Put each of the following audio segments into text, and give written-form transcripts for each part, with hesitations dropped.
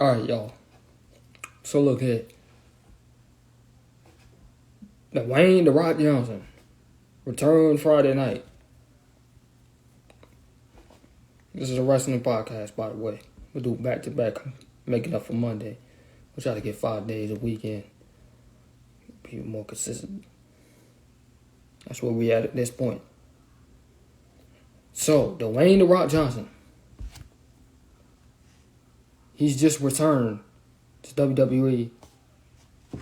Alright, y'all. So look here. Dwayne "The Rock" Johnson returned Friday night. This is a wrestling podcast, by the way. We'll do back-to-back, making up for Monday. We'll try to get 5 days a weekend. People more consistent. That's where we at this point. So, Dwayne "The Rock" Johnson. He's just returned to WWE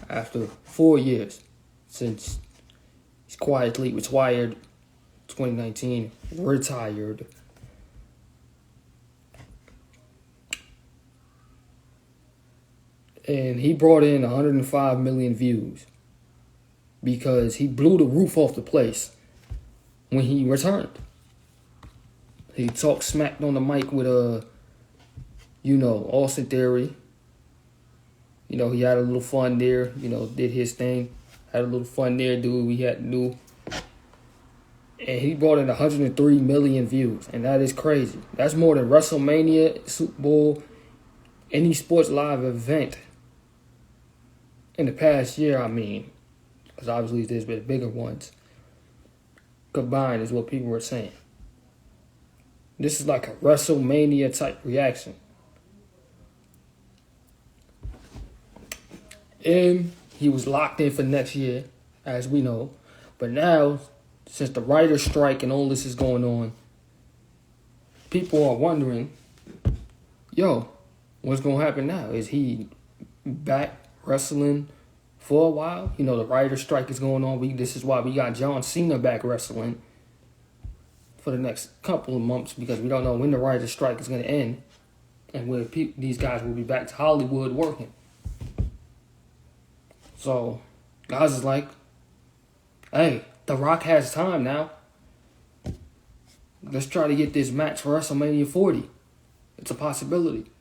after 4 years since he's quietly retired 2019. Retired. And he brought in 105 million views because he blew the roof off the place when he returned. He talked smacked on the mic with Austin Theory. He had a little fun there, did his thing. Had a little fun there, dude. We had to do. And he brought in 103 million views. And that is crazy. That's more than WrestleMania, Super Bowl, any sports live event in the past year, Because obviously there's been bigger ones. Combined is what people were saying. This is like a WrestleMania type reaction. And he was locked in for next year, as we know. But now, since the writer's strike and all this is going on, people are wondering, what's going to happen now? Is he back wrestling for a while? The writer's strike is going on. This is why we got John Cena back wrestling for the next couple of months, because we don't know when the writer's strike is going to end and when these guys will be back to Hollywood working. So, guys is like, hey, The Rock has time now. Let's try to get this match for WrestleMania 40. It's a possibility.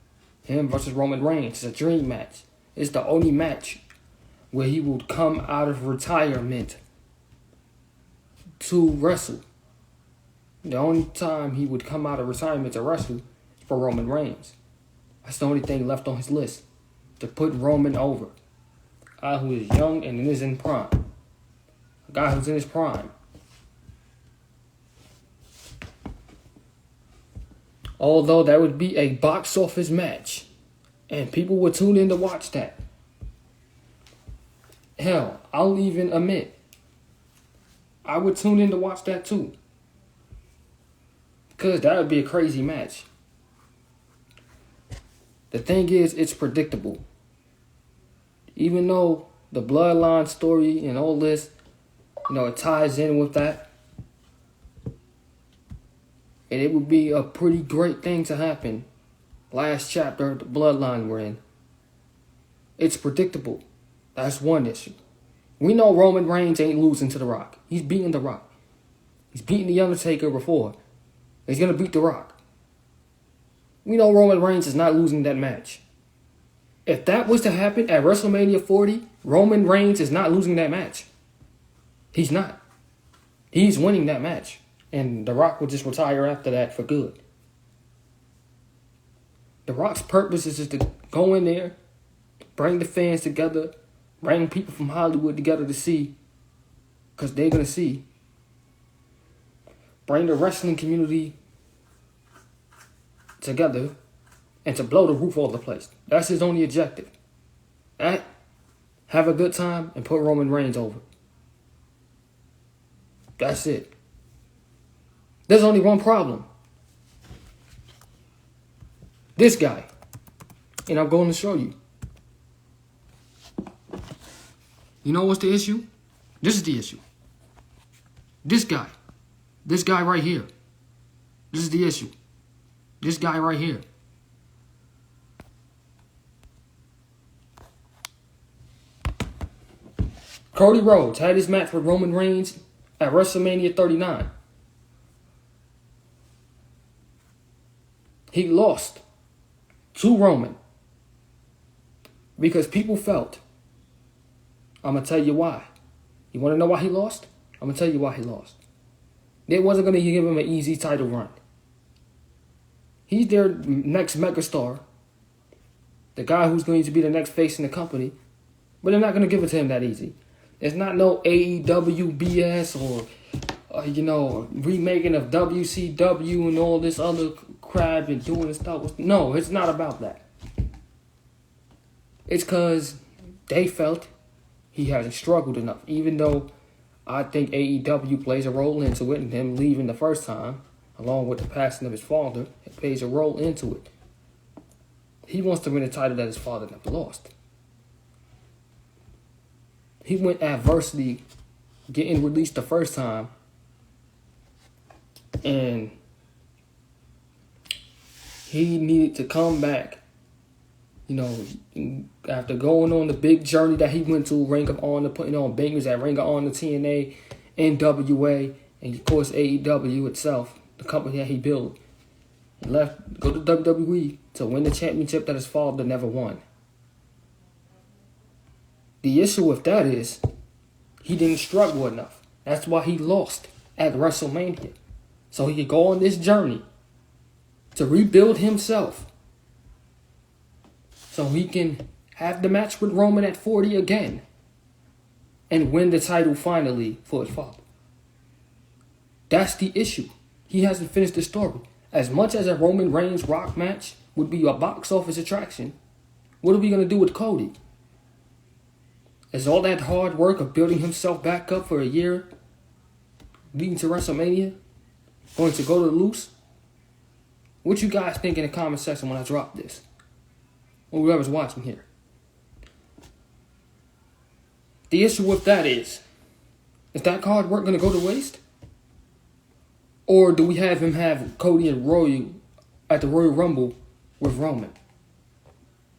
Him versus Roman Reigns. It's a dream match. It's the only match where he would come out of retirement to wrestle. The only time he would come out of retirement to wrestle is for Roman Reigns. That's the only thing left on his list. To put Roman over. A guy who is young and is in prime. A guy who's in his prime. Although that would be a box office match. And people would tune in to watch that. Hell, I'll even admit, I would tune in to watch that too. Because that would be a crazy match. The thing is, it's predictable. Even though the bloodline story and all this, it ties in with that. And it would be a pretty great thing to happen. Last chapter, the bloodline we're in. It's predictable. That's one issue. We know Roman Reigns ain't losing to The Rock. He's beating The Rock. He's beaten The Undertaker before. He's going to beat The Rock. We know Roman Reigns is not losing that match. If that was to happen at WrestleMania 40, Roman Reigns is not losing that match. He's not. He's winning that match. And The Rock will just retire after that for good. The Rock's purpose is just to go in there, bring the fans together, bring people from Hollywood together to see, because they're going to see. Bring the wrestling community together and to blow the roof off the place. That's his only objective. Have a good time and put Roman Reigns over. That's it. There's only one problem. This guy. And I'm going to show you. You know what's the issue? This is the issue. This guy. This guy right here. This is the issue. This guy right here. Cody Rhodes had his match with Roman Reigns at WrestleMania 39. He lost to Roman because people felt, I'm going to tell you why. You want to know why he lost? I'm going to tell you why he lost. They wasn't going to give him an easy title run. He's their next megastar. the guy who's going to be the next face in the company, but they're not going to give it to him that easy. It's not no AEW BS or remaking of WCW and all this other crap and doing this stuff. No, it's not about that. It's because they felt he hasn't struggled enough. Even though I think AEW plays a role into it, and him leaving the first time, along with the passing of his father, it plays a role into it. He wants to win a title that his father never lost. He went adversity, getting released the first time, and he needed to come back, after going on the big journey that he went to, Ring of Honor, putting on bangers at Ring of Honor, TNA, NWA, and of course AEW itself, the company that he built. He left, go to WWE to win the championship that his father never won. The issue with that is he didn't struggle enough. That's why he lost at WrestleMania. So he could go on this journey to rebuild himself. So he can have the match with Roman at 40 again and win the title finally for his father. That's the issue. He hasn't finished the story. As much as a Roman Reigns Rock match would be a box office attraction, what are we going to do with Cody? Is all that hard work of building himself back up for a year leading to WrestleMania going to go to loose? What you guys think in the comment section when I drop this? Or whoever's watching here. The issue with that is that hard work going to go to waste? Or do we have him have Cody and Roy at the Royal Rumble with Roman?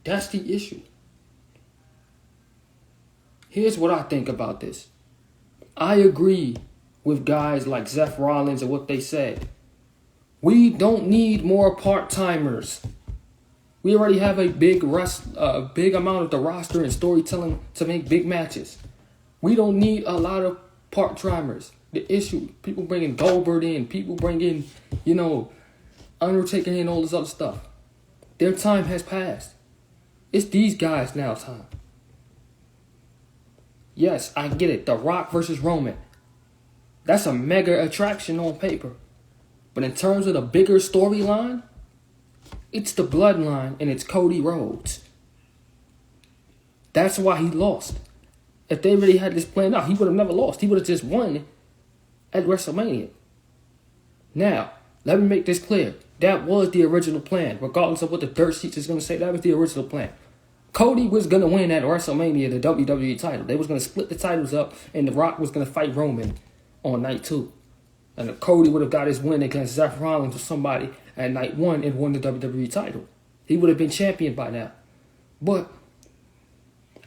That's the issue. Here's what I think about this. I agree with guys like Seth Rollins and what they said. We don't need more part-timers. We already have a big amount of the roster and storytelling to make big matches. We don't need a lot of part-timers. The issue, people bringing Goldberg in, people bringing, Undertaker in, all this other stuff. Their time has passed. It's these guys now time. Yes, I get it. The Rock versus Roman. That's a mega attraction on paper. But in terms of the bigger storyline, it's the bloodline and it's Cody Rhodes. That's why he lost. If they really had this planned out, he would have never lost. He would have just won at WrestleMania. Now, let me make this clear. That was the original plan. Regardless of what the dirt sheets is going to say, that was the original plan. Cody was going to win at WrestleMania the WWE title. They was going to split the titles up, and The Rock was going to fight Roman on night 2. And Cody would have got his win against Seth Rollins or somebody at night 1 and won the WWE title. He would have been champion by now. But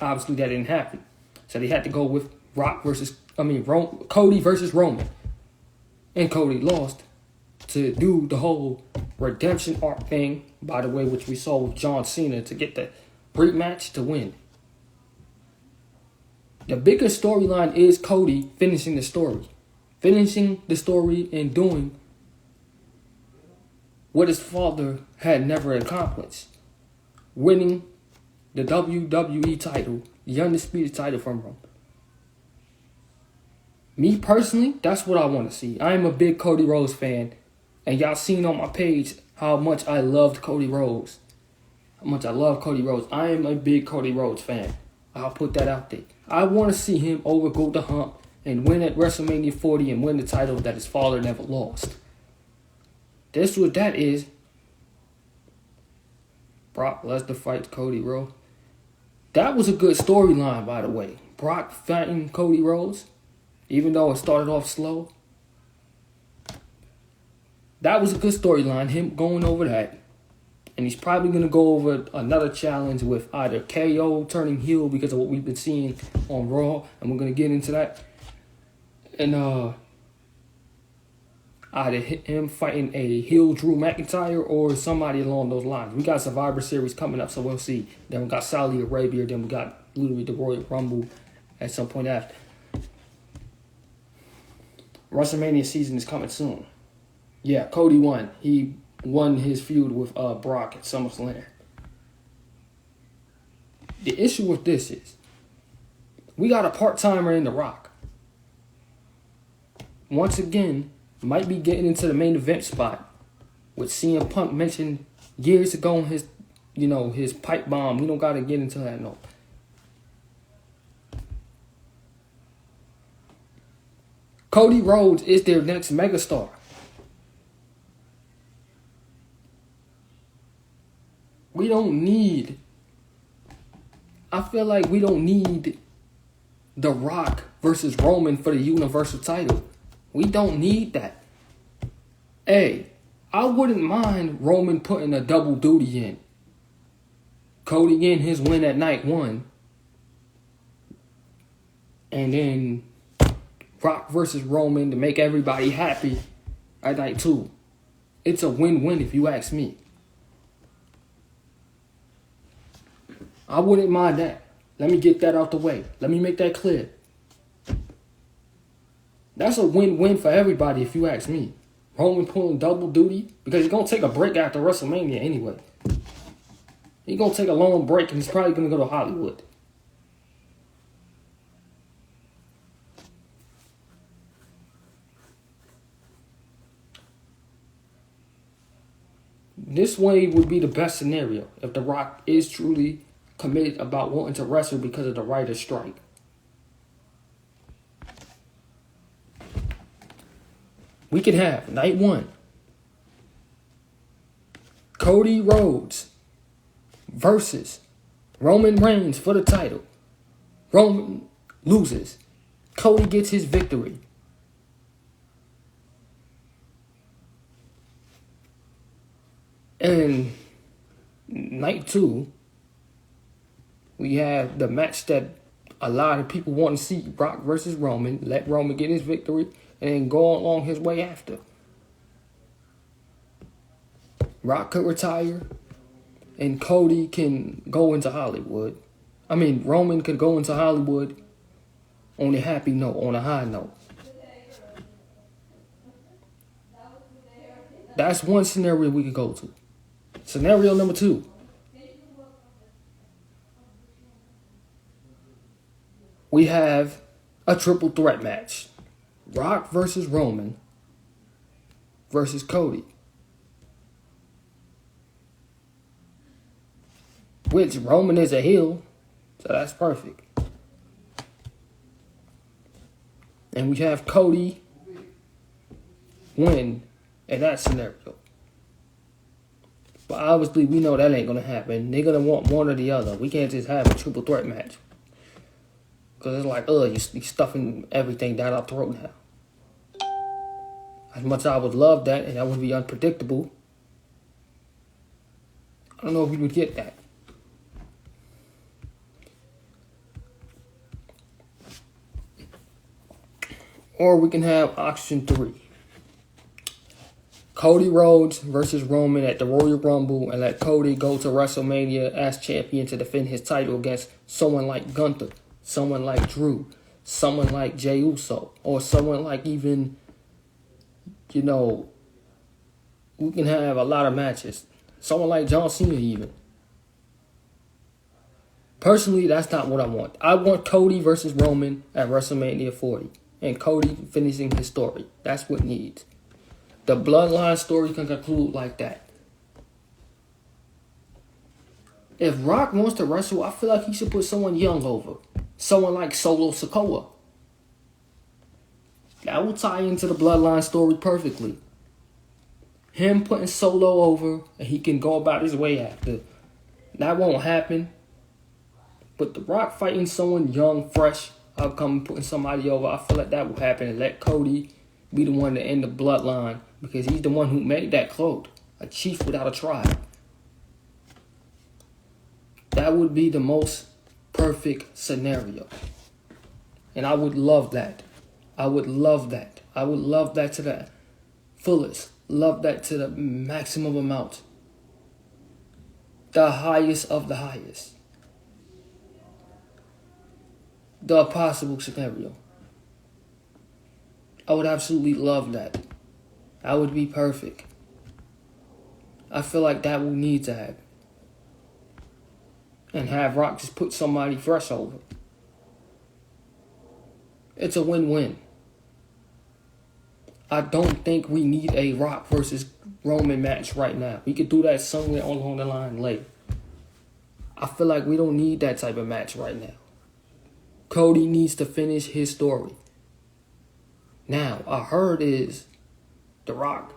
obviously that didn't happen. So they had to go with Cody versus Roman. And Cody lost to do the whole redemption arc thing, by the way, which we saw with John Cena to get the pre-match to win. The bigger storyline is Cody finishing the story. Finishing the story and doing what his father had never accomplished. Winning the WWE title, the undisputed title from Roman. Me personally, that's what I want to see. I am a big Cody Rhodes fan. And y'all seen on my page how much I loved Cody Rhodes. How much I love Cody Rhodes. I am a big Cody Rhodes fan. I'll put that out there. I want to see him overgo the hump and win at WrestleMania 40 and win the title that his father never lost. That's what that is. Brock Lesnar fights Cody Rhodes. That was a good storyline, by the way. Brock fighting Cody Rhodes, even though it started off slow. That was a good storyline, him going over that. And he's probably going to go over another challenge with either KO turning heel because of what we've been seeing on Raw. And we're going to get into that. And either him fighting a heel Drew McIntyre or somebody along those lines. We got Survivor Series coming up, so we'll see. Then we got Saudi Arabia. Then we got literally the Royal Rumble at some point after. WrestleMania season is coming soon. Yeah, Cody won. He won his feud with Brock at SummerSlam. The issue with this is we got a part-timer in The Rock. Once again, might be getting into the main event spot, which CM Punk mentioned years ago in his pipe bomb. We don't got to get into that, no. Cody Rhodes is their next megastar. I feel like we don't need The Rock versus Roman for the Universal title. We don't need that. Hey, I wouldn't mind Roman putting a double duty in. Cody getting his win at night 1. And then Rock versus Roman to make everybody happy at night 2. It's a win-win if you ask me. I wouldn't mind that. Let me get that out the way. Let me make that clear. That's a win-win for everybody if you ask me. Roman pulling double duty because he's going to take a break after WrestleMania anyway. He's going to take a long break and he's probably going to go to Hollywood. This way would be the best scenario if The Rock is truly committed about wanting to wrestle because of the writer's strike. We could have night 1. Cody Rhodes versus Roman Reigns for the title. Roman loses. Cody gets his victory. And night 2, we have the match that a lot of people want to see, Rock versus Roman. Let Roman get his victory and then go along his way after. Rock could retire and Cody can go into Hollywood. Roman could go into Hollywood on a happy note, on a high note. That's one scenario we could go to. Scenario number 2. We have a triple threat match. Rock versus Roman versus Cody. Which Roman is a heel, so that's perfect. And we have Cody win in that scenario. But obviously we know that ain't going to happen. They're going to want one or the other. We can't just have a triple threat match. Because it's like, you're stuffing everything down our throat now. As much as I would love that, and that would be unpredictable, I don't know if we would get that. Or we can have option 3. Cody Rhodes versus Roman at the Royal Rumble and let Cody go to WrestleMania as champion to defend his title against someone like Gunther, someone like Drew, someone like Jey Uso, or someone like even, we can have a lot of matches. Someone like John Cena even. Personally, that's not what I want. I want Cody versus Roman at WrestleMania 40. And Cody finishing his story. That's what needs. The bloodline story can conclude like that. If Rock wants to wrestle, I feel like he should put someone young over. Someone like Solo Sikoa. That will tie into the bloodline story perfectly. Him putting Solo over and he can go about his way after. That won't happen. But The Rock fighting someone young, fresh, outcome putting somebody over, I feel like that will happen and let Cody be the one to end the bloodline because he's the one who made that code. A chief without a tribe. That would be the most perfect scenario. And I would love that. I would love that. I would love that to the fullest. Love that to the maximum amount. The highest of the highest. The possible scenario. I would absolutely love that. That would be perfect. I feel like that will need to happen. and have Rock just put somebody fresh over. It's a win-win. I don't think we need a Rock versus Roman match right now. We could do that somewhere along the line later. I feel like we don't need that type of match right now. Cody needs to finish his story. Now, I heard is The Rock,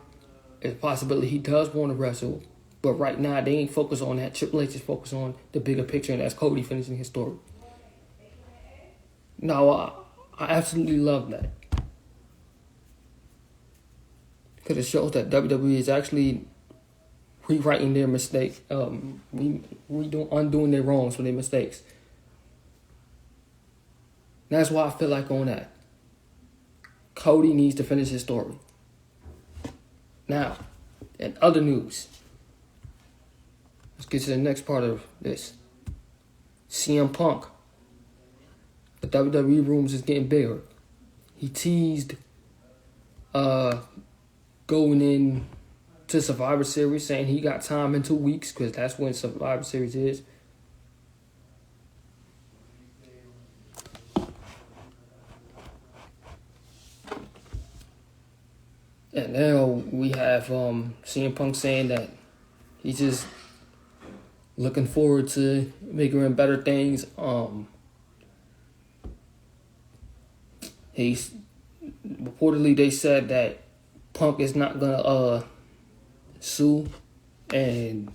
there's a possibility he does want to wrestle, but right now they ain't focused on that. Triple H is focused on the bigger picture, and that's Cody finishing his story. Now, I absolutely love that. Because it shows that WWE is actually rewriting their mistake, undoing their wrongs for their mistakes. That's why I feel like on that. Cody needs to finish his story. Now, in other news, let's get to the next part of this. CM Punk. The WWE rooms is getting bigger. He teased going in to Survivor Series, saying he got time in 2 weeks because that's when Survivor Series is. And now we have CM Punk saying that he's just looking forward to bigger and better things. He's reportedly they said that Punk is not gonna sue, and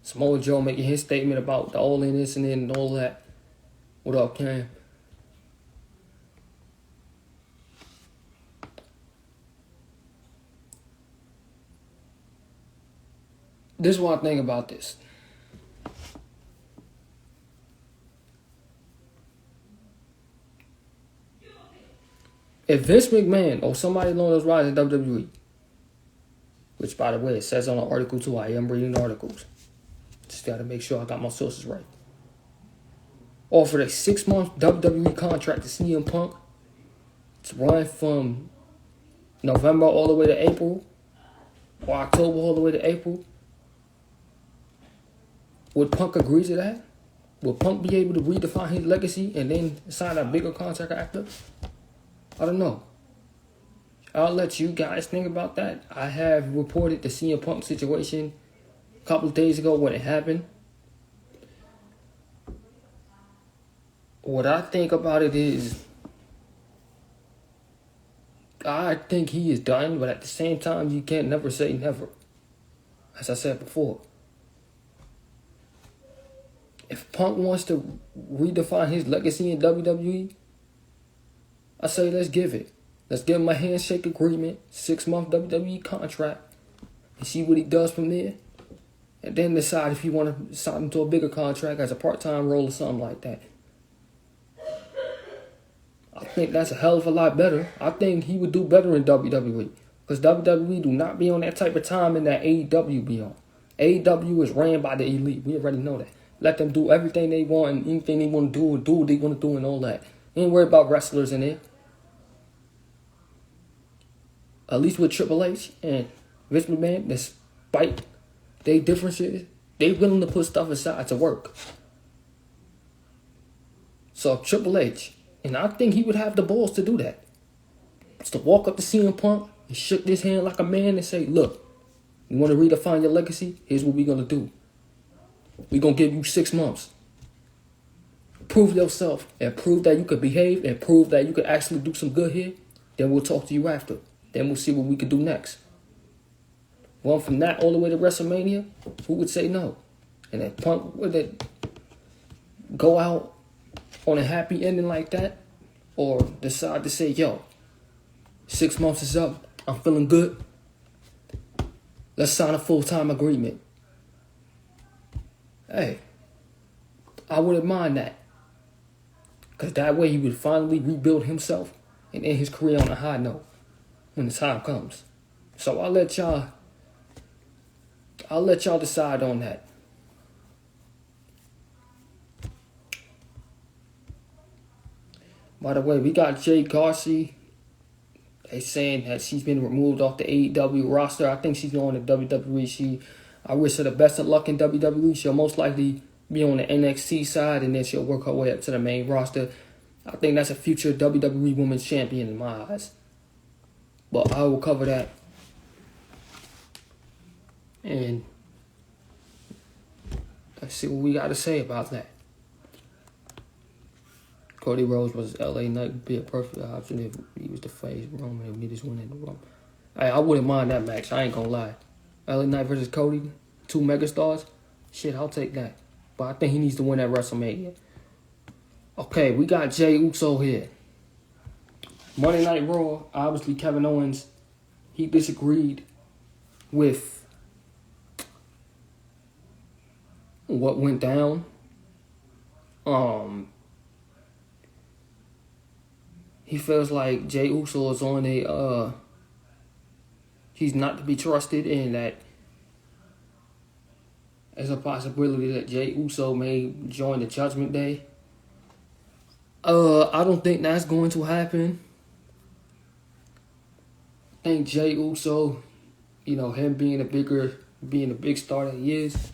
Samoa Joe making his statement about the all-in incident and all that. What up, Cam? This is what I think about this. If Vince McMahon or somebody along those lines in WWE, which by the way it says on the article too, I am reading articles. Just got to make sure I got my sources right. Offered a 6-month WWE contract to CM Punk to run from November all the way to April, or October all the way to April. Would Punk agree to that? Will Punk be able to redefine his legacy and then sign a bigger contract after? I don't know. I'll let you guys think about that. I have reported the CM Punk situation a couple of days ago when it happened. What I think about it is, I think he is done, but at the same time, you can't never say never. As I said before. If Punk wants to redefine his legacy in WWE, I say let's give it. Let's give him a handshake agreement, 6-month WWE contract, and see what he does from there. And then decide if you want to sign him to a bigger contract as a part-time role or something like that. I think that's a hell of a lot better. I think he would do better in WWE. Because WWE do not be on that type of time in that AEW be on. AEW is ran by the elite. We already know that. Let them do everything they want and anything they want to do and do what they want to do and all that. Ain't worried about wrestlers in there. At least with Triple H and Vince McMahon, despite their differences, they willing to put stuff aside to work. So Triple H, and I think he would have the balls to do that. It's to walk up to CM Punk and shook his hand like a man and say, look, you want to redefine your legacy? Here's what we're going to do. We're going to give you 6 months. Prove yourself and prove that you could behave and prove that you could actually do some good here. Then we'll talk to you after. Then we'll see what we could do next. Well, from that all the way to WrestleMania, who would say no? And if Punk would go out on a happy ending like that, or decide to say, yo, 6 months is up, I'm feeling good, let's sign a full-time agreement. Hey, I wouldn't mind that. Because that way he would finally rebuild himself and end his career on a high note when the time comes. So I'll let y'all decide on that. By the way, we got Jay Garcia. They saying that she's been removed off the AEW roster. I think she's going to WWE. I wish her the best of luck in WWE. She'll most likely be on the NXT side, and then she'll work her way up to the main roster. I think that's a future WWE Women's Champion in my eyes. But I will cover that. And let's see what we got to say about that. Cody Rhodes versus LA Knight would be a perfect option if he was the face. Roman and we just went in the Rumble. Hey, I wouldn't mind that match. I ain't gonna lie. LA Knight versus Cody, 2 megastars. Shit, I'll take that. But I think he needs to win at WrestleMania. Okay, we got Jey Uso here. Monday Night Raw, obviously Kevin Owens, he disagreed with what went down. He feels like Jey Uso is on a he's not to be trusted, and that there's a possibility that Jey Uso may join the Judgment Day. I don't think that's going to happen. I think Jey Uso, him being a big star that he is,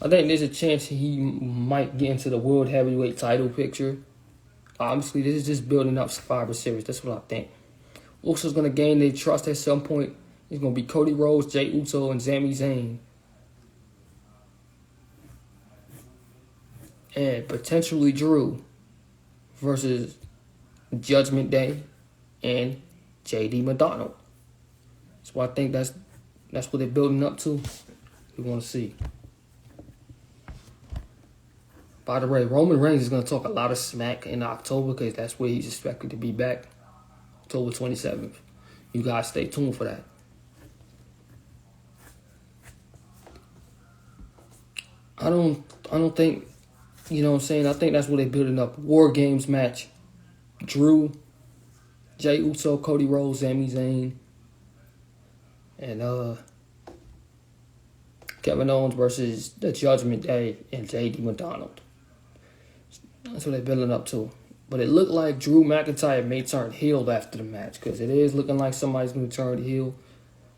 I think there's a chance he might get into the World Heavyweight title picture. Obviously, this is just building up Survivor Series. That's what I think. Uso's going to gain their trust at some point. It's going to be Cody Rhodes, Jey Uso, and Sami Zayn. And potentially Drew versus Judgment Day and JD McDonald. So I think that's what they're building up to. We want to see. By the way, Roman Reigns is going to talk a lot of smack in October because that's where he's expected to be back. October 27th. You guys stay tuned for that. I don't think, you know what I'm saying? I think that's what they're building up. War Games match. Drew, Jey Uso, Cody Rhodes, Sami Zayn, and Kevin Owens versus the Judgment Day and JD McDonald. That's what they're building up to. But it looked like Drew McIntyre may turn heel after the match because it is looking like somebody's going to turn heel.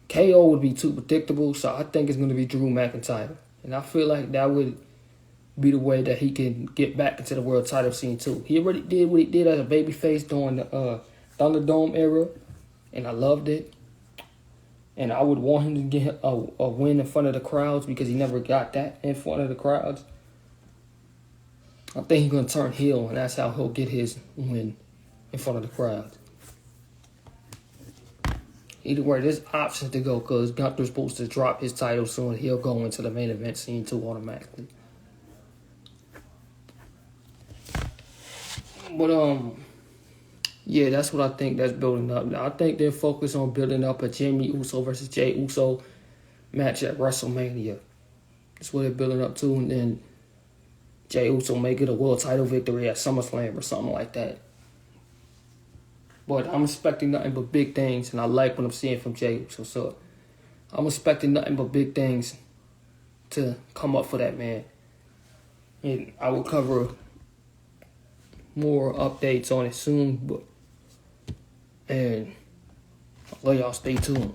KO would be too predictable, so I think it's going to be Drew McIntyre. And I feel like that would be the way that he can get back into the world title scene too. He already did what he did as a babyface during the Thunderdome era, and I loved it. And I would want him to get a win in front of the crowds because he never got that in front of the crowds. I think he's going to turn heel, and that's how he'll get his win in front of the crowds. Either way, there's options to go because Gunther's supposed to drop his title soon. He'll go into the main event scene too automatically. But, yeah, that's what I think that's building up. Now, I think they're focused on building up a Jimmy Uso versus Jey Uso match at WrestleMania. That's what they're building up to, and then Jey Uso may get a world title victory at SummerSlam or something like that. But I'm expecting nothing but big things, and I like what I'm seeing from Jey Uso. So I'm expecting nothing but big things to come up for that man. And I will cover more updates on it soon. And I'll let y'all stay tuned.